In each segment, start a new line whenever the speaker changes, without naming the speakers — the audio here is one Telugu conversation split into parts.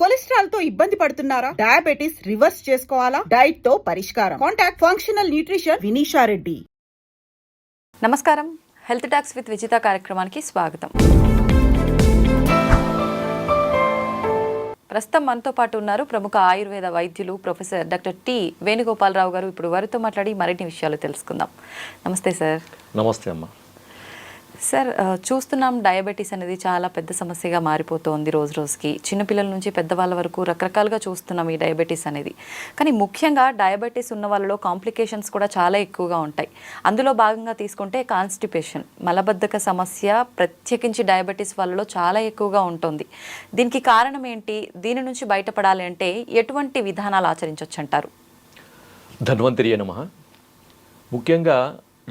కొలెస్ట్రాల్ తో ఇబ్బంది పడుతున్నారా? డయాబెటిస్ రివర్స్ చేసుకోవాలా? డైట్ తో పరిష్కారం. Contact functional nutrition Vinisha Reddy.
నమస్కారం, హెల్త్ టాక్స్ విత్ విజిత కార్యక్రమానికి స్వాగతం. ప్రస్తుతం మనతో పాటు ఉన్నారు ప్రముఖ ఆయుర్వేద వైద్యులు ప్రొఫెసర్ డాక్టర్ టి వేణుగోపాలరావు గారు. ఇప్పుడు వారితో మాట్లాడి మరిన్ని విషయాలు తెలుసుకుందాం. నమస్తే సార్.
నమస్తే అమ్మ.
సార్, చూస్తున్నాం డయాబెటీస్ అనేది చాలా పెద్ద సమస్యగా మారిపోతోంది రోజు రోజుకి. చిన్నపిల్లల నుంచి పెద్దవాళ్ళ వరకు రకరకాలుగా చూస్తున్నాం ఈ డయాబెటీస్ అనేది. కానీ ముఖ్యంగా డయాబెటీస్ ఉన్న వాళ్ళలో కాంప్లికేషన్స్ కూడా చాలా ఎక్కువగా ఉంటాయి. అందులో భాగంగా తీసుకుంటే కాన్స్టిపేషన్, మలబద్ధక సమస్య ప్రత్యేకించి డయాబెటీస్ వాళ్ళలో చాలా ఎక్కువగా ఉంటుంది. దీనికి కారణం ఏంటి? దీని నుంచి బయటపడాలి అంటే ఎటువంటి విధానాలు ఆచరించవచ్చు అంటారు?
ధన్వంతరి నమః. ముఖ్యంగా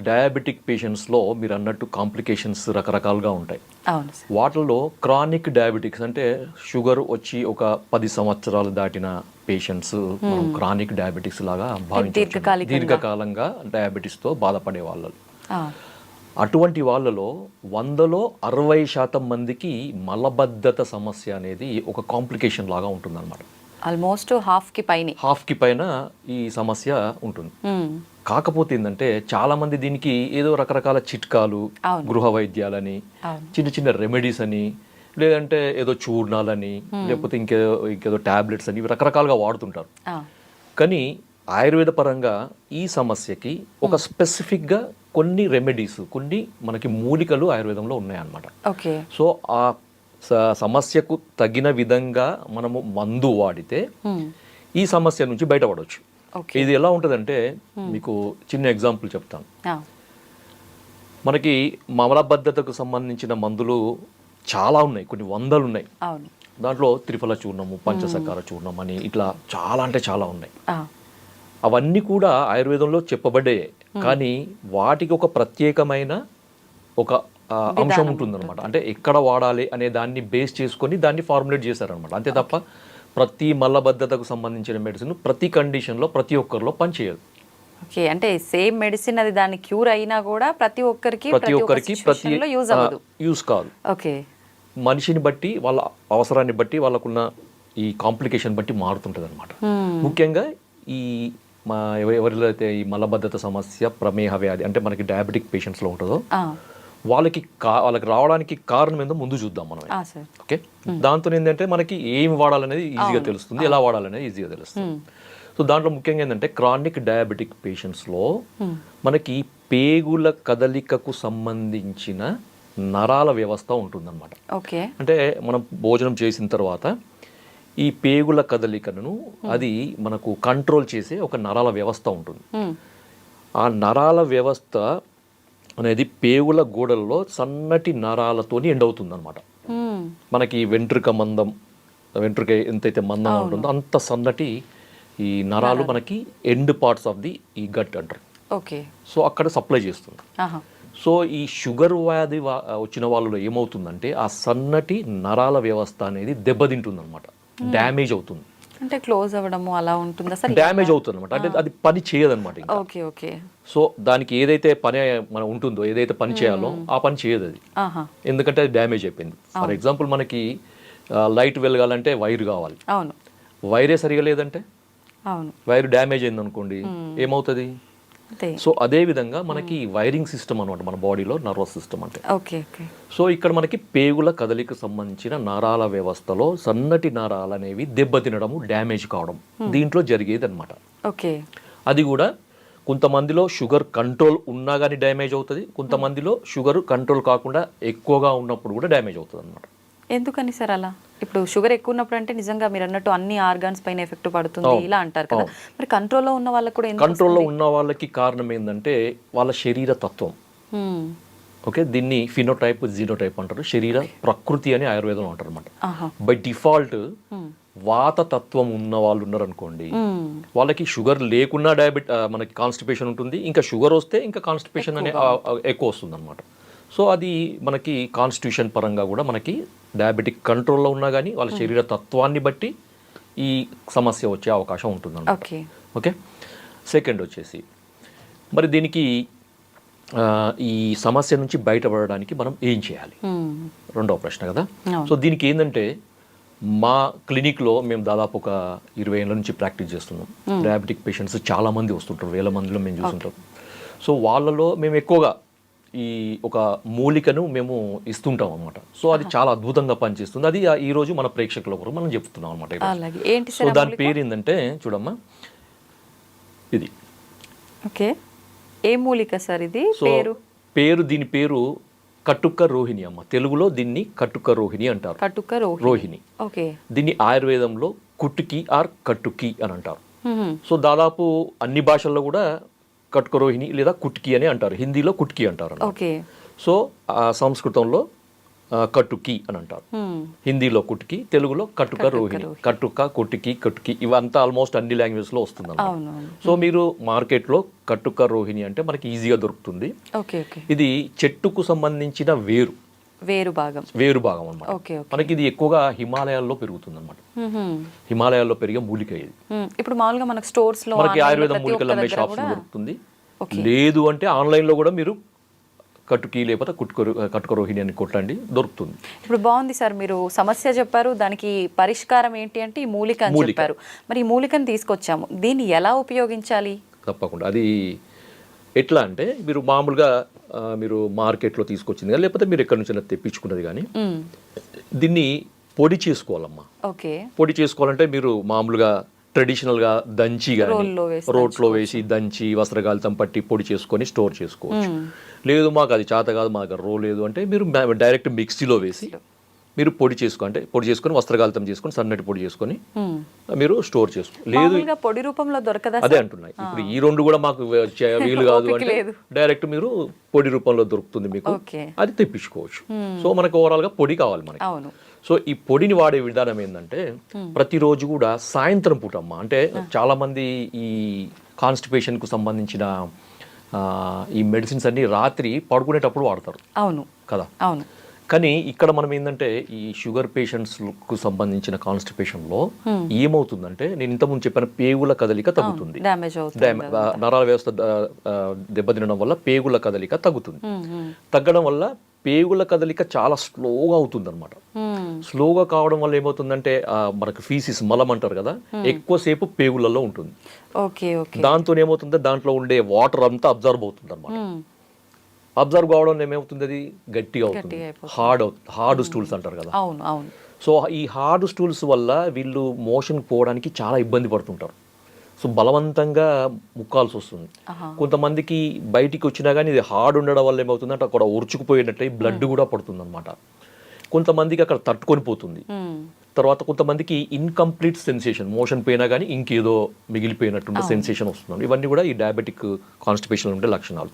డయాబెటిక్ పేషెంట్స్లో మీరు అన్నట్టు కాంప్లికేషన్స్ రకరకాలుగా ఉంటాయి.
అవును.
వాటిల్లో క్రానిక్ డయాబెటిక్స్ అంటే షుగర్ వచ్చి ఒక 10 సంవత్సరాలు దాటిన పేషెంట్స్ మనం క్రానిక్ డయాబెటిక్స్ లాగా భావించవచ్చు. దీర్ఘకాలంగా డయాబెటీస్తో బాధపడే వాళ్ళు. అటువంటి వాళ్ళలో 100లో 60% మందికి మలబద్ధత సమస్య అనేది ఒక కాంప్లికేషన్ లాగా ఉంటుందన్నమాట.
ఆల్మోస్ట్ హాఫ్కి
పైన ఈ సమస్య ఉంటుంది. కాకపోతే ఏంటంటే చాలా మంది దీనికి ఏదో రకరకాల చిట్కాలు, గృహ వైద్యాలని, చిన్న చిన్న రెమెడీస్ అని, లేదంటే ఏదో చూర్ణాలని, లేకపోతే ఇంకేదో టాబ్లెట్స్ అని రకరకాలుగా వాడుతుంటారు. కానీ ఆయుర్వేద పరంగా ఈ సమస్యకి ఒక స్పెసిఫిక్గా కొన్ని రెమెడీస్, కొన్ని మనకి మూలికలు ఆయుర్వేదంలో ఉన్నాయన్నమాట. సో ఆ సమస్యకు తగిన విధంగా మనము మందు వాడితే ఈ సమస్య నుంచి బయటపడవచ్చు. ఇది ఎలా ఉంటుందంటే మీకు చిన్న ఎగ్జాంపుల్ చెప్తాను. మనకి మలబద్ధతకు సంబంధించిన మందులు చాలా ఉన్నాయి, కొన్ని వందలు ఉన్నాయి. దాంట్లో త్రిఫల చూర్ణము, పంచసకార చూర్ణం అని ఇట్లా చాలా అంటే చాలా ఉన్నాయి. అవన్నీ కూడా ఆయుర్వేదంలో చెప్పబడ్డే, కానీ వాటికి ఒక ప్రత్యేకమైన ఒక అంశం ఉంటుందన్నమాట. అంటే ఎక్కడ వాడాలి అనే దాన్ని బేస్ చేసుకొని దాన్ని ఫార్ములేట్ చేశారనమాట. అంతే తప్ప ప్రతి మలబద్ధతకు సంబంధించిన మెడిసిన్ ప్రతి కండిషన్లో ప్రతి ఒక్కరిలో పనిచేయదు.
ఓకే, అంటే సేమ్ మెడిసిన్ అది దాని క్యూర్ అయినా కూడా ప్రతి ఒక్కరికి
యూజ్ కాదు.
ఓకే,
మనిషిని బట్టి, వాళ్ళ అవసరాన్ని బట్టి, వాళ్ళకున్న ఈ కాంప్లికేషన్ బట్టి మారుతుంటుంది అనమాట. ముఖ్యంగా ఈ ఎవరిలో అయితే ఈ మలబద్ధత సమస్య, ప్రమేహ వ్యాధి అంటే మనకి డయాబెటిక్ పేషెంట్స్లో ఉంటుందో వాళ్ళకి రావడానికి కారణం ఏందో ముందు చూద్దాం మనం. ఓకే, దాంతో ఏంటంటే మనకి ఏం వాడాలనేది ఈజీగా తెలుస్తుంది, ఎలా వాడాలనేది ఈజీగా తెలుస్తుంది. సో దాంట్లో ముఖ్యంగా ఏంటంటే క్రానిక్ డయాబెటిక్ పేషెంట్స్లో మనకి పేగుల కదలికకు సంబంధించిన నరాల వ్యవస్థ ఉంటుందన్నమాట. అంటే మనం భోజనం చేసిన తర్వాత ఈ పేగుల కదలికను అది మనకు కంట్రోల్ చేసే ఒక నరాల వ్యవస్థ ఉంటుంది. ఆ నరాల వ్యవస్థ అనేది పేగుల గోడల్లో సన్నటి నరాలతోని ఎండవుతుంది అనమాట. మనకి వెంట్రుక ఎంతైతే మందంగా ఉంటుందో అంత సన్నటి ఈ నరాలు మనకి ఎండ్ పార్ట్స్ ఆఫ్ ది ఈ గట్ అంటారు. సో అక్కడ సప్లై చేస్తుంది. సో ఈ షుగర్ వ్యాధి వచ్చిన వాళ్ళలో ఏమవుతుందంటే ఆ సన్నటి నరాల వ్యవస్థ అనేది దెబ్బతింటుంది అనమాట, డ్యామేజ్ అవుతుంది.
అంటే క్లోజ్ అవ్వడము అలా ఉంటుందా సార్?
డ్యామేజ్ అవుతుంది అనమాట. అంటే అది పని చేయదన్నమాట. సో దానికి ఏదైతే పని మనం ఉంటుందో, ఏదైతే పని చేయాలో ఆ పని చేయదు అది, ఎందుకంటే అది డ్యామేజ్ అయిపోయింది. ఫర్ ఎగ్జాంపుల్ మనకి లైట్ వెలగాలంటే వైర్ కావాలి. వైరే సరిగా లేదంటే, వైర్ డ్యామేజ్ అయింది అనుకోండి, ఏమవుతుంది? సో అదే విధంగా మనకి వైరింగ్ సిస్టమ్ అనమాట మన బాడీలో, నర్వస్ సిస్టమ్ అంటే. సో ఇక్కడ మనకి పేగుల కదలిక సంబంధించిన నరాల వ్యవస్థలో సన్నటి నరాలు అనేవి దెబ్బతినడము, డ్యామేజ్ కావడం దీంట్లో జరిగేది అనమాట. అది కూడా కొంతమందిలో షుగర్ కంట్రోల్ ఉన్నా కానీ డ్యామేజ్ అవుతుంది, కొంతమందిలో షుగర్ కంట్రోల్ కాకుండా ఎక్కువగా ఉన్నప్పుడు కూడా డ్యామేజ్ అవుతుంది అనమాట.
ఎందుకని సార్ అలా? ఇప్పుడు షుగర్ ఎక్కువ ఉన్నప్పుడు అంటే నిజంగా మీరు అన్నట్టు అన్ని ఆర్గాన్స్ పైన ఎఫెక్ట్ పడుతుంది ఇలా అంటారు కదా, మరి కంట్రోల్లో ఉన్న వాళ్ళకి కూడా
కంట్రోల్లో ఉన్న వాళ్ళకి కారణం ఏంటంటే వాళ్ళ శరీర తత్వం. ఓకే, దీన్ని ఫినోటైప్, జీనోటైప్ అంటారు. శరీర ప్రకృతి అని ఆయుర్వేదంలో అంటారు అనమాట. బై డిఫాల్ట్ వాత తత్వం ఉన్న వాళ్ళు ఉన్నారు అనుకోండి, వాళ్ళకి షుగర్ లేకున్నా మనకి కాన్స్టిపేషన్ ఉంటుంది. ఇంకా షుగర్ వస్తే ఇంకా కాన్స్టిపేషన్ అనే ఎక్కువ వస్తుంది అనమాట. సో అది మనకి కాన్స్టిట్యూషన్ పరంగా కూడా మనకి డయాబెటిక్ కంట్రోల్లో ఉన్నా కానీ వాళ్ళ శరీర తత్వాన్ని బట్టి ఈ సమస్య వచ్చే అవకాశం ఉంటుందన్నమాట. ఓకే, సెకండ్ వచ్చేసి మరి దీనికి ఈ సమస్య నుంచి బయటపడడానికి మనం ఏం చేయాలి, రెండవ ప్రశ్న కదా. సో దీనికి ఏంటంటే మా క్లినిక్లో మేము దాదాపు ఒక 20 ఏళ్ళ నుంచి ప్రాక్టీస్ చేస్తున్నాం. డయాబెటిక్ పేషెంట్స్ చాలా మంది వస్తుంటారు, వేల మందిలో మేము చూస్తుంటాం. సో వాళ్ళలో మేము ఎక్కువగా ఈ ఒక మూలికను మేము ఇస్తుంటాం అనమాట. సో అది చాలా అద్భుతంగా పనిచేస్తుంది. అది ఈ రోజు మన ప్రేక్షకుల కొరకు మనం చెప్తున్నాం అనమాట. సో దాని పేరు ఏంటంటే చూడమ్మా, ఇది
ఓకే, ఏ మూలిక సార్ ఇది?
దీని పేరు కటుక్క రోహిణి అమ్మ. తెలుగులో దీన్ని కటుక్క రోహిణి అంటారు.
కటుక్క
రోహిణి.
ఓకే.
దీన్ని ఆయుర్వేదంలో కుట్టుకి ఆర్ కట్టుకి అని అంటారు. సో దాదాపు అన్ని భాషల్లో కూడా కటుక రోహిణి లేదా కుట్కి అని అంటారు. హిందీలో కుట్కి అంటారు.
ఓకే.
సో సంస్కృతంలో కట్టుకి అని అంటారు, హిందీలో కుట్కి, తెలుగులో కటుక రోహిణి. కటుక, కుట్టుకి, కట్టుకి ఇవంతా ఆల్మోస్ట్ అన్ని లాంగ్వేజ్ లో వస్తుంది అన్నమాట. సో మీరు మార్కెట్లో కటుక రోహిణి అంటే మనకి ఈజీగా దొరుకుతుంది. ఇది చెట్టుకు సంబంధించిన వేరు భాగం అన్నమాట. మనకి ఇది ఎక్కువగా హిమాలయాల్లో పెరుగుతుంది అన్నమాట. హిమాలయాల్లో పెరిగే మూలిక ఇది.
ఇప్పుడు మామూలుగా మనకి స్టోర్స్ లో
మనకి ఆయుర్వేదం మూలికలు అమ్మే షాప్స్ దొరుకుతుంది. లేదు అంటే ఆన్లైన్ లో కూడా మీరు కట్టుకి లేకపోతే కటుక రోహిణి అని కొట్టండి, దొరుకుతుంది.
ఇప్పుడు బాగుంది సార్, మీరు సమస్య చెప్పారు, దానికి పరిష్కారం ఏంటి అంటే ఈ మూలిక అని చెప్పారు. మరి ఈ మూలికను తీసుకొచ్చాము, దీన్ని ఎలా ఉపయోగించాలి?
తప్పకుండా. అది ఎట్లా అంటే మీరు మామూలుగా మీరు మార్కెట్లో తీసుకొచ్చింది కానీ లేకపోతే మీరు ఎక్కడి నుంచి తెప్పించుకున్నది కానీ దీన్ని పొడి చేసుకోవాలమ్మా.
ఓకే.
పొడి చేసుకోవాలంటే మీరు మామూలుగా ట్రెడిషనల్గా దంచి కానీ రోట్లో వేసి దంచి వస్త్రగాలితం పట్టి పొడి చేసుకొని స్టోర్ చేసుకోవచ్చు. లేదు మాకు అది చేత కాదు, మాకు రో లేదు అంటే మీరు డైరెక్ట్ మిక్సీలో వేసి మీరు పొడి చేసుకొని వస్త్రగాలితం చేసుకొని సన్నటి పొడి చేసుకొని మీరు స్టోర్ చేసుకో. లేదు
పొడి రూపంలో దొరకదా?
అదే అంటున్నాయి. ఇప్పుడు ఈ రెండు కూడా మాకు వీలు కాదు అంటే డైరెక్ట్ మీరు పొడి రూపంలో దొరుకుతుంది మీకు, అది తెప్పించుకోవచ్చు. సో మనకు ఓవరాల్ గా పొడి కావాలి మనకి. సో ఈ పొడిని వాడే విధానం ఏంటంటే ప్రతిరోజు కూడా సాయంత్రం పూట అమ్మ, అంటే చాలా మంది ఈ కాన్స్టిపేషన్ కు సంబంధించిన ఈ మెడిసిన్స్ అన్ని రాత్రి పడుకునేటప్పుడు వాడతారు.
అవును కదా. అవును.
కానీ ఇక్కడ మనం ఏంటంటే ఈ షుగర్ పేషెంట్స్ కు సంబంధించిన కాన్స్టిపేషన్ లో ఏమవుతుందంటే నేను ఇంతకుముందు చెప్పిన పేగుల కదలిక తగ్గుతుంది, నరాల వ్యవస్థ దెబ్బతినడం వల్ల పేగుల కదలిక తగ్గుతుంది. తగ్గడం వల్ల పేగుల కదలిక చాలా స్లోగా అవుతుంది అనమాట. స్లోగా కావడం వల్ల ఏమవుతుందంటే మనకు ఫీసిస్ మలం అంటారు కదా, ఎక్కువసేపు పేగులలో ఉంటుంది. దాంతో ఏమవుతుందో దాంట్లో ఉండే వాటర్ అంతా అబ్జర్వ్ అవుతుంది అనమాట. అబ్జర్వ్ కావడం ఏమవుతుంది, అది గట్టిగా అవుతుంది, హార్డ్ స్టూల్స్ అంటారు కదా. సో ఈ హార్డ్ స్టూల్స్ వల్ల వీళ్ళు మోషన్ పోవడానికి చాలా ఇబ్బంది పడుతుంటారు. సో బలవంతంగా ముక్కాల్సి వస్తుంది. కొంతమందికి బయటికి వచ్చినా కానీ ఇది హార్డ్ ఉండడం వల్ల ఏమవుతుందంటే అక్కడ ఉరుచుకుపోయినట్టు బ్లడ్ కూడా పడుతుంది అనమాట. కొంతమందికి అక్కడ తట్టుకొని పోతుంది. తర్వాత కొంతమందికి ఇన్కంప్లీట్ సెన్సేషన్, మోషన్ పోయినా కానీ ఇంకేదో మిగిలిపోయినట్టు సెన్సేషన్ వస్తుంది. ఇవన్నీ కూడా ఈ డయాబెటిక్ కాన్స్టిపేషన్ ఉండే లక్షణాలు.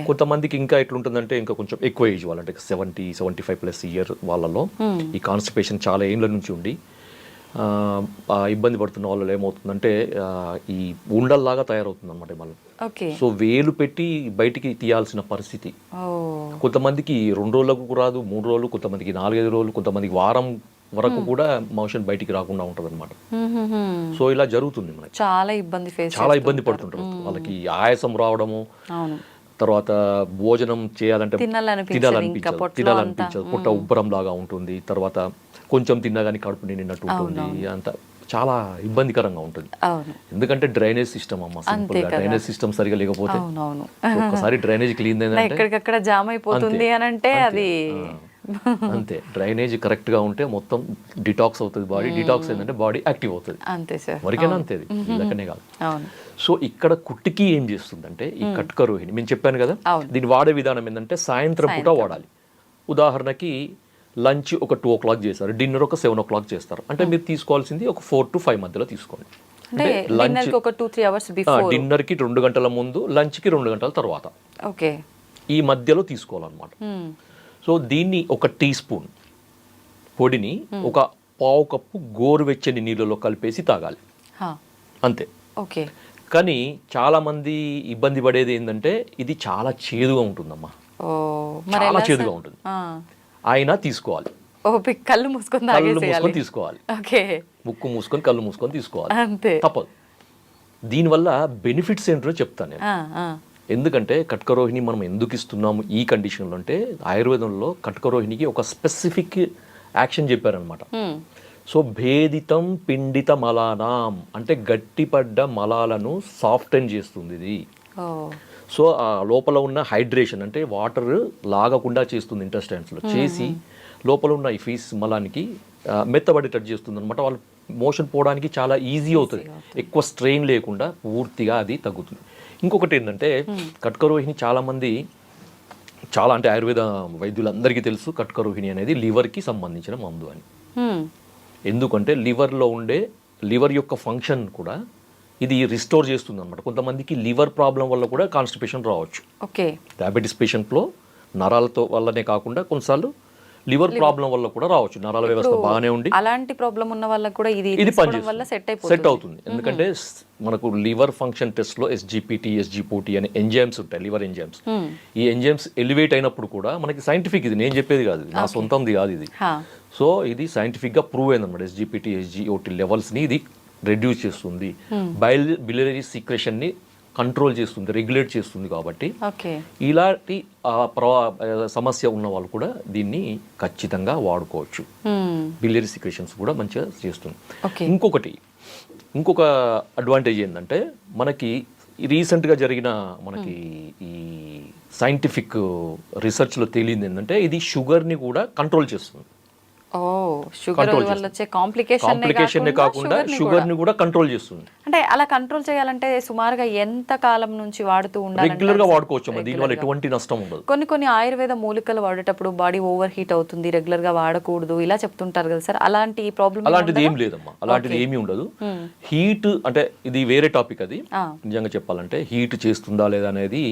కొంతమందికి ఇంకా ఎట్లుంటుందంటే ఇంకా కొంచెం ఎక్కువ ఏజ్ వాళ్ళంటే 70-75+ ఇయర్ వాళ్ళలో ఈ కాన్స్టిపేషన్ చాలా ఏళ్ళ నుంచి ఉండి ఇబ్బంది పడుతున్న వాళ్ళు ఏమవుతుందంటే ఈ ఉండల్లాగా తయారవుతుంది అనమాట మళ్ళీ. సో వేలు పెట్టి బయటికి తీయాల్సిన పరిస్థితి. కొంతమందికి 2 రోజులకు రాదు, 3 రోజులు, కొంతమందికి 4-5 రోజులు, కొంతమందికి వారం వరకు కూడా మోషన్ బయటికి రాకుండా ఉంటది అనమాట. సో ఇలా జరుగుతుంది మనకి. చాలా ఇబ్బంది పడుతుంటారు. వాళ్ళకి ఆయాసం రావడము, తర్వాత భోజనం చేయాలంటే తినాలనిపించదు, పొట్ట ఉబ్బరం లాగా ఉంటుంది, తర్వాత కొంచెం తిన్నా కానీ కడుపు నిండినట్టు ఉంటుంది, అంత చాలా ఇబ్బందికరంగా ఉంటుంది. ఎందుకంటే డ్రైనేజ్ సిస్టమ్ అమ్మ, సింపుల్ గా డ్రైనేజ్ సిస్టమ్ సరిగా లేకపోతే ఒక్కసారి డ్రైనేజ్ క్లీన్
ఎక్కడికక్కడ జామ్ అయిపోతుంది అని అంటే అది
అంతే. డ్రైనేజ్ కరెక్ట్ గా ఉంటే మొత్తం డిటాక్స్ అవుతుంది బాడీ. డిటాక్స్ ఏంటంటే బాడీ యాక్టివ్ అవుతుంది. వరకైనా అంతే, వీళ్ళకనే కాదు. సో ఇక్కడ కుట్టికి ఏం చేస్తుందంటే ఈ కటుక రోహిణి నేను చెప్పాను కదా, దీన్ని వాడే విధానం ఏంటంటే సాయంత్రం పూట వాడాలి. ఉదాహరణకి లంచ్ ఒక 2 o'clock చేస్తారు, డిన్నర్ ఒక 7 o'clock చేస్తారు అంటే మీరు తీసుకోవాల్సింది ఒక 4 to 5 మధ్యలో తీసుకోండి. డిన్నర్ కి 2 గంటల ముందు, లంచ్ కి 2 గంటల తర్వాత, ఈ మధ్యలో తీసుకోవాలన్నమాట. సో దీన్ని ఒక టీ స్పూన్ పొడిని ఒక 1/2 కప్పు గోరువెచ్చని నీళ్ళలో కలిపేసి తాగాలి, అంతే. కానీ చాలా మంది ఇబ్బంది పడేది ఏంటంటే ఇది చాలా చేదుగా ఉంటుందమ్మా, చాలా చేదుగా ఉంటుంది. అయినా తీసుకోవాలి,
కళ్ళు మూసుకొని
తీసుకోవాలి, ముక్కు మూసుకొని కళ్ళు మూసుకొని తీసుకోవాలి, తప్పదు. దీనివల్ల బెనిఫిట్స్ ఏంటో చెప్తాను నేను. ఎందుకంటే కటుక రోహిణి మనం ఎందుకు ఇస్తున్నాము ఈ కండిషన్లో అంటే ఆయుర్వేదంలో కటుక రోహిణికి ఒక స్పెసిఫిక్ యాక్షన్ చెప్పారనమాట. సో భేదితం పిండిత మలానాం అంటే గట్టిపడ్డ మలాలను సాఫ్టెన్ చేస్తుంది ఇది.
ఓ
సో ఆ లోపల ఉన్న హైడ్రేషన్ అంటే వాటర్ లాగకుండా చేస్తుంది ఇంటెస్టైన్స్లో, చేసి లోపల ఉన్న ఈ ఫీస్ మలానికి మెత్తబడేటట్టు చేస్తుంది అనమాట. వాళ్ళు మోషన్ పోవడానికి చాలా ఈజీ అవుతుంది, ఎక్కువ స్ట్రెయిన్ లేకుండా పూర్తిగా అది తగ్గుతుంది. ఇంకొకటి ఏంటంటే కట్కరోహిణి చాలామంది చాలా అంటే ఆయుర్వేద వైద్యులందరికీ తెలుసు కట్కరోహిణి అనేది లివర్కి సంబంధించిన మందు అని. ఎందుకంటే లివర్ యొక్క ఫంక్షన్ కూడా ఇది రిస్టోర్ చేస్తుంది అనమాట. కొంతమందికి లివర్ ప్రాబ్లం వల్ల కూడా కాన్స్టిపేషన్ రావచ్చు.
ఓకే,
డయాబెటీస్ పేషెంట్లో నరాలతో వల్లనే కాకుండా కొన్నిసార్లు లివర్ ప్రాబ్లం వల్ల కూడా రావచ్చు. నరాల వ్యవస్థ బాగానే ఉండి
అలాంటి ప్రాబ్లం ఉన్న వాళ్ళకి కూడా ఇది
ఇది
వల్ల
సెట్ అవుతుంది. ఎందుకంటే మనకు లివర్ ఫంక్షన్ టెస్ట్ లో ఎస్జిపిటి, ఎస్జిపోటి అనే ఎంజైమ్స్ ఉంటాయి, లివర్ ఎంజైమ్స్. ఈ ఎంజైమ్స్ ఎలివేట్ అయినప్పుడు కూడా మనకి సైంటిఫిక్, ఇది నేను చెప్పేది కాదు, నా సొంతంది కాదు ఇది. సో ఇది సైంటిఫిక్ గా ప్రూవ్ అయింది అనమాట. ఎస్జిపిటి, ఎస్జిఓటి లెవెల్స్ ని ఇది రెడ్యూస్ చేస్తుంది, బిలియరీ సీక్రెషన్ ని కంట్రోల్ చేస్తుంది, రెగ్యులేట్ చేస్తుంది. కాబట్టి ఇలాంటి సమస్య ఉన్న వాళ్ళు కూడా దీన్ని ఖచ్చితంగా వాడుకోవచ్చు. బిలియరీ సీక్రెషన్స్ కూడా మంచిగా చేస్తుంది. ఇంకొక అడ్వాంటేజ్ ఏంటంటే మనకి రీసెంట్గా జరిగిన మనకి ఈ సైంటిఫిక్ రీసెర్చ్లో తేలింది ఏంటంటే ఇది షుగర్ని కూడా కంట్రోల్ చేస్తుంది. కాంప్లికేషన్ కాకుండా షుగర్ ని కూడా కంట్రోల్ చేస్తుంది.
అంటే అలా కంట్రోల్ చేయాలంటే సుమారుగా ఎంత కాలం నుంచి వాడుతూ ఉండాలి?
రెగ్యులర్ గా వాడుకోవచ్చు, దీనివల్ల ఎటువంటి నష్టం ఉండదు.
కొన్ని ఆయుర్వేద మూలికలు వాడేటప్పుడు బాడీ ఓవర్ హీట్ అవుతుంది, రెగ్యులర్ గా వాడకూడదు ఇలా చెప్తుంటారు కదా సార్, అలాంటి ప్రాబ్లం?
అలాంటిది ఏం లేదమ్మా, అలాంటిది ఏమీ ఉండదు. హీట్ అంటే ఇది వేరే టాపిక్, అది నిజంగా చెప్పాలంటే హీట్ చేస్తుందా లేదా అనేది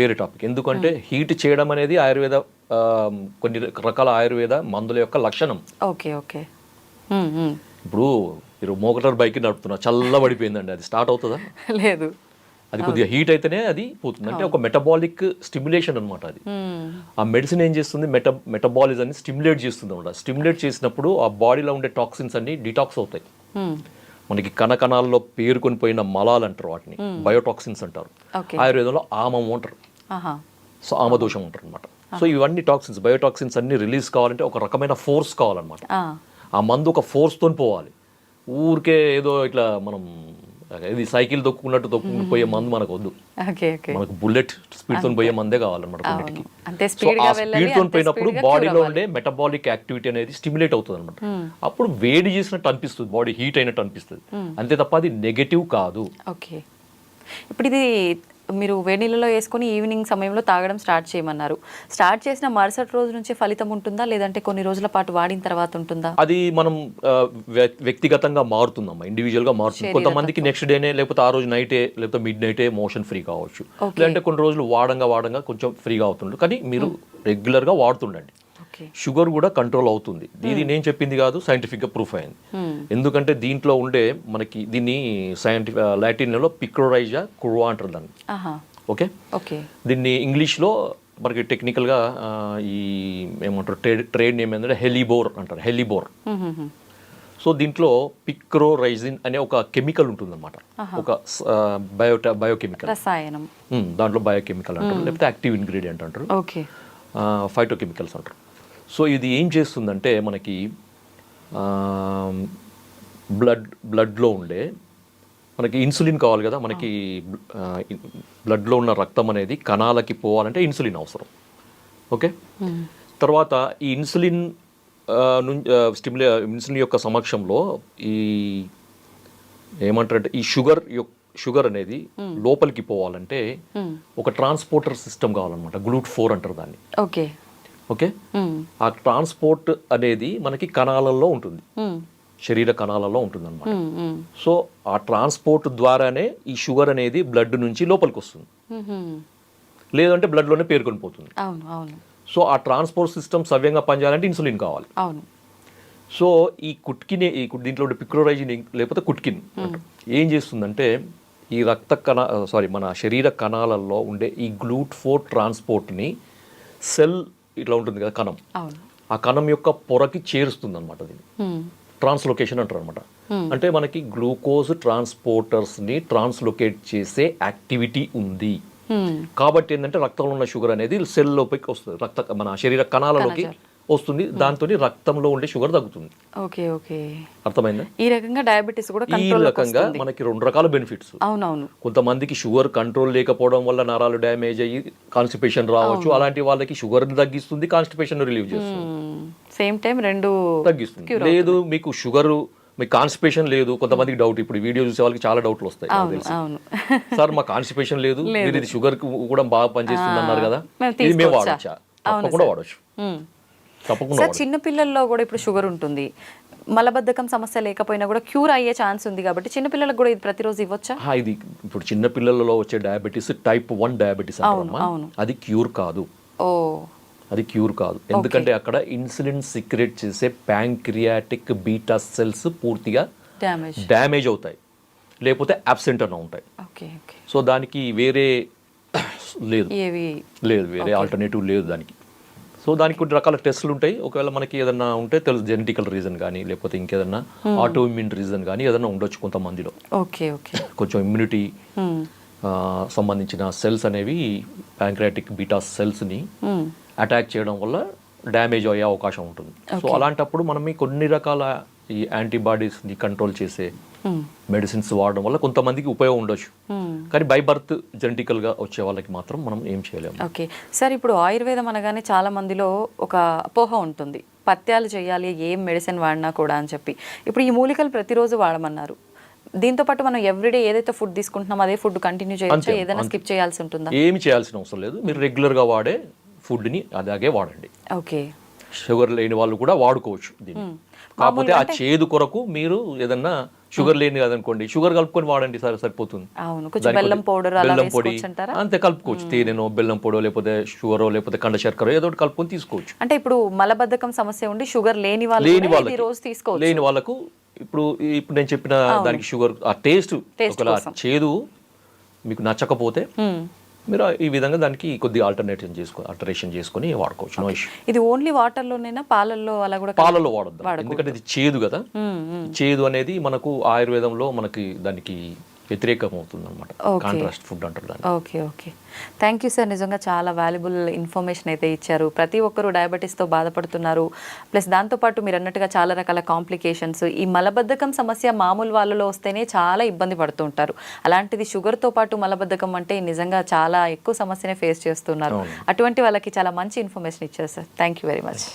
వేరే టాపిక్. ఎందుకంటే హీట్ చేయడం అనేది ఆయుర్వేద కొన్ని రకాల ఆయుర్వేద మందుల యొక్క లక్షణం. ఇప్పుడు మీరు మోటార్ బైక్ నడుపుతున్నా, చల్లబడిపోయిందండి, అది స్టార్ట్ అవుతుందా?
లేదు.
అది కొద్దిగా హీట్ అయితేనే అది పోతుంది. అంటే ఒక మెటబాలిక్ స్టిమ్యులేషన్ అనమాట అది. ఆ మెడిసిన్ ఏం చేస్తుంది, మెటబాలిజాన్ని స్టిమ్యులేట్ చేస్తుంది అనమాట. స్టిమ్యులేట్ చేసినప్పుడు ఆ బాడీలో ఉండే టాక్సిన్స్ అన్ని డిటాక్స్ అవుతాయి. మనకి కణకణాల్లో పేరుకొని పోయిన మలాలు అంటారు, వాటిని బయోటాక్సిన్స్ అంటారు. ఆయుర్వేదంలో ఆమం అంటారు, సో ఆమదోషం అంటారు అనమాట. సో ఇవన్నీ టాక్సిన్స్, బయోటాక్సిన్స్ అన్ని రిలీజ్ కావాలంటే ఒక రకమైన ఫోర్స్ కావాలన్నమాట. ఆ మందు ఒక ఫోర్స్తో పోవాలి. ఊరికే ఏదో ఇట్లా మనం ఇది సైకిల్ తొక్కున్నట్టు పోయే మందు మనకు వద్దు. మనకు బుల్లెట్ స్పీడ్ తో పోయే మందే కావాలన్నమాట కొన్నిటికి. స్పీడ్ తో పోయినప్పుడు బాడీలో ఉండే మెటబాలిక్ యాక్టివిటీ అనేది స్టిమ్యులేట్ అవుతుంది అనమాట. అప్పుడు వేడి చేసినట్టు అనిపిస్తుంది, బాడీ హీట్ అయినట్టు అనిపిస్తుంది, అంతే తప్ప అది నెగటివ్ కాదు.
ఇప్పుడు ఇది మీరు వేడి నీళ్ళలో వేసుకొని ఈవినింగ్ సమయంలో తాగడం స్టార్ట్ చేయమన్నారు. స్టార్ట్ చేసిన మరుసటి రోజు నుంచి ఫలితం ఉంటుందా, లేదంటే కొన్ని రోజుల పాటు వాడిన తర్వాత ఉంటుందా?
అది మనం వ్యక్తిగతంగా మారుతుందమ్మా, ఇండివిజువల్ గా మారుతుంది. కొంతమందికి నెక్స్ట్ డేనే లేకపోతే ఆ రోజు నైటే లేకపోతే మిడ్ నైటే మోషన్ ఫ్రీ కావచ్చు, లేదంటే కొన్ని రోజులు వాడంగా కొంచెం ఫ్రీగా అవుతుంది. కానీ మీరు రెగ్యులర్ గా వాడుతుండండి, షుగర్ కూడా కంట్రోల్ అవుతుంది. ఇది నేను చెప్పింది కాదు, సైంటిఫిక్ గా ప్రూఫ్ అయింది. ఎందుకంటే దీంట్లో ఉండే మనకి దీన్ని లాటిన్ లో పిక్రోరైజా కుర్వా అంటారు దాన్ని. ఓకే, దీన్ని ఇంగ్లీష్ లో మనకి టెక్నికల్ గా ఈ ఏమంటారు ట్రేడ్ నేమ్ ఏంటంటే హెలిబోర్ అంటారు, హెలిబోర్. సో దీంట్లో పిక్రోరైజిన్ అనే ఒక కెమికల్ ఉంటుంది అనమాట, ఒక బయోకెమికల్
రసాయనం.
దాంట్లో బయోకెమికల్ అంటారు, లేకపోతే యాక్టివ్ ఇంగ్రీడియంట్ అంటారు, ఫైటోకెమికల్స్ అంటారు. సో ఇది ఏం చేస్తుందంటే మనకి బ్లడ్లో ఉండే మనకి ఇన్సులిన్ కావాలి కదా, మనకి బ్లడ్లో ఉన్న రక్తం అనేది కణాలకి పోవాలంటే ఇన్సులిన్ అవసరం. ఓకే, తర్వాత ఈ ఇన్సులిన్ ఇన్సులిన్ యొక్క సమక్షంలో ఈ ఏమంటారంటే ఈ షుగర్ అనేది లోపలికి పోవాలంటే ఒక ట్రాన్స్పోర్టర్ సిస్టమ్ కావాలన్నమాట, GLUT4 అంటారు దాన్ని. ఓకే, ఆ ట్రాన్స్పోర్ట్ అనేది మనకి కణాలలో ఉంటుంది, శరీర కణాలలో ఉంటుంది అనమాట. సో ఆ ట్రాన్స్పోర్ట్ ద్వారానే ఈ షుగర్ అనేది బ్లడ్ నుంచి లోపలికి వస్తుంది, లేదంటే బ్లడ్లోనే పేరుకొని పోతుంది. సో ఆ ట్రాన్స్పోర్ట్ సిస్టమ్ సవ్యంగా పనిచేయాలంటే ఇన్సులిన్ కావాలి. సో ఈ కుట్కినే దీంట్లో పిక్రోరైజిన్ లేకపోతే కుట్కిన్ ఏం చేస్తుందంటే ఈ మన శరీర కణాలలో ఉండే ఈ GLUT4 ట్రాన్స్పోర్ట్ని సెల్ ఇట్లా ఉంటుంది కదా కణం, ఆ కణం యొక్క పొరకి చేరుస్తుంది అనమాట. దీన్ని ట్రాన్స్లోకేషన్ అంటారు అనమాట. అంటే మనకి గ్లూకోజ్ ట్రాన్స్పోర్టర్స్ని ట్రాన్స్లోకేట్ చేసే యాక్టివిటీ ఉంది. కాబట్టి ఏంటంటే రక్తంలో ఉన్న షుగర్ అనేది సెల్ లోపలికి వస్తుంది, మన శరీర కణాలలోకి వస్తుంది, దాంతో రక్తంలో ఉండే షుగర్ తగ్గుతుంది.
ఓకే ఓకే,
అర్థమైందా?
ఈ రకంగా డయాబెటీస్ కూడా
ఈ
కంట్రోల్
రకంగా మనకి 2 రకాల బెనిఫిట్స్.
అవునవును.
కొంతమందికి షుగర్ కంట్రోల్ లేకపోవడం వల్ల నరాలు డ్యామేజ్ అయ్యి కాన్స్టిపేషన్ రావచ్చు. అలాంటి వాళ్ళకి షుగర్ తగ్గిస్తుంది, కాన్స్టిపేషన్ రిలీవ్ చేస్తుంది,
సేమ్ టైం రెండు
తగ్గిస్తుంది. లేదు మీకు షుగర్, మీకు కాన్స్టిపేషన్ లేదు, కొంతమందికి డౌట్, ఇప్పుడు వీడియో చూసే వాళ్ళకి చాలా డౌట్లు వస్తాయి నాకు తెలిసి. సార్ మా కాన్స్టిపేషన్ లేదు, మీరు ఇది షుగర్ కూడా బాగా పనిచేస్తుంది అన్నారు కదా, ఇది మేము వాడచ్చా? తప్పకుండా వాడచ్చు, తప్పకుండా.
సార్ చిన్న పిల్లల్లో కూడా ఇప్పుడు షుగర్ ఉంటుంది, మలబద్ధకం సమస్య లేకపోయినా కూడా క్యూర్ అయ్యే ఛాన్స్ ఉంది కాబట్టి చిన్న పిల్లలకు కూడా ఇది ప్రతిరోజు ఇవ్వచ్చా?
ఇది ఇప్పుడు చిన్న పిల్లలలో వచ్చే డయాబెటీస్ టైప్ 1 డయాబెటీస్ అంటారమ్మా, అది క్యూర్ కాదు.
ఓ,
అది క్యూర్ కాదు. ఎందుకంటే అక్కడ ఇన్సులిన్ సిక్రెట్ చేసే ప్యాంక్రియాటిక్ బీటా సెల్స్ పూర్తిగా డ్యామేజ్ అవుతాయి, లేకపోతే అబ్సెంట్ అన్న ఉంటాయి. సో దానికి వేరే లేదు వేరే ఆల్టర్నేటివ్ లేదు దానికి. సో దానికి కొన్ని రకాల టెస్టులు ఉంటాయి. ఒకవేళ మనకి ఏదన్నా ఉంటే తెలుసు, జెనెటికల్ రీజన్ కానీ లేకపోతే ఇంకేదన్నా ఆటో ఇమ్యూన్ రీజన్ కానీ ఏదన్నా ఉండొచ్చు కొంతమందిలో. కొంచెం ఇమ్యూనిటీ సంబంధించిన సెల్స్ అనేవి ప్యాంక్రియాటిక్ బీటా సెల్స్ని అటాక్ చేయడం వల్ల డ్యామేజ్ అయ్యే అవకాశం ఉంటుంది. సో అలాంటప్పుడు మనం కొన్ని రకాల ఈ యాంటీబాడీస్ని కంట్రోల్ చేసే మెడిసిన్స్ వాడడం వల్ల కొంతమందికి ఉపయోగం ఉండొచ్చు, కానీ బై బర్త్ జెనెటికల్గా వచ్చే వాళ్ళకి మాత్రం మనం ఏం చేయలేము.
ఓకే సార్, ఇప్పుడు ఆయుర్వేదం అనగానే చాలా మందిలో ఒక అపోహ ఉంటుంది, పత్యాలు చేయాలి ఏం మెడిసిన్ వాడినా కూడా అని చెప్పి. ఇప్పుడు ఈ మూలికలు ప్రతిరోజు వాడమన్నారు, దీంతో పాటు మనం ఎవ్రీడే ఏదైతే ఫుడ్ తీసుకుంటున్నామో అదే ఫుడ్ కంటిన్యూ చేయొచ్చా? ఏదైనా స్కిప్ చేయాల్సి ఉంటుందా?
ఏమి చేయాల్సిన అవసరం లేదు, మీరు రెగ్యులర్గా వాడే ఫుడ్ని అలాగే వాడండి.
ఓకే,
షుగర్ లేని వాళ్ళు కూడా వాడుకోవచ్చు దీన్ని. కాకపోతే ఆ చేదు కొరకు మీరు ఏదన్నా షుగర్ లేని కదనుకోండి, షుగర్ కలుపుకొని వాడండి, సరిపోతుంది.
బెల్లం పొడి
అంతే కలుపుకోవచ్చు, తేనెనో బెల్లం పొడో లేకపోతే షుగరో లేకపోతే కండ శర్కర ఏదో ఒకటి కలుపుకొని తీసుకోవచ్చు.
అంటే ఇప్పుడు మలబద్ధకం సమస్య ఉండి షుగర్ లేని
వాళ్ళకు ఇప్పుడు నేను చెప్పిన దానికి షుగర్ ఆ టేస్ట్ ఒకవేళ చేదు మీకు నచ్చకపోతే మీరు ఈ విధంగా దానికి కొద్దిగా ఆల్టరేషన్ చేసుకొని వాడుకోవచ్చు. No issue.
ఇది ఓన్లీ వాటర్ లోనేనా, పాలల్లో అలా కూడా?
పాలల్లో వాడద్దు, ఎందుకంటే ఇది చేదు కదా. చేదు అనేది మనకు ఆయుర్వేదంలో మనకి దానికి వ్యతిరేకం అవుతుంది అనమాట, కాంట్రాస్ట్ ఫుడ్ అంటారు దాన్ని.
Okay okay, thank you sir, నిజంగా చాలా వాల్యుబుల్ ఇన్ఫర్మేషన్ అయితే ఇచ్చారు. ప్రతి ఒక్కరూ డయాబెటీస్తో బాధపడుతున్నారు, ప్లస్ దాంతోపాటు మీరు అన్నట్టుగా చాలా రకాల కాంప్లికేషన్స్, ఈ మలబద్ధకం సమస్య మామూలు వాళ్ళలో వస్తేనే చాలా ఇబ్బంది పడుతూ ఉంటారు, అలాంటిది షుగర్తో పాటు మలబద్ధకం అంటే నిజంగా చాలా ఎక్కువ సమస్యనే ఫేస్ చేస్తున్నారు. అటువంటి వాళ్ళకి చాలా మంచి ఇన్ఫర్మేషన్ ఇచ్చారు sir, thank you very much.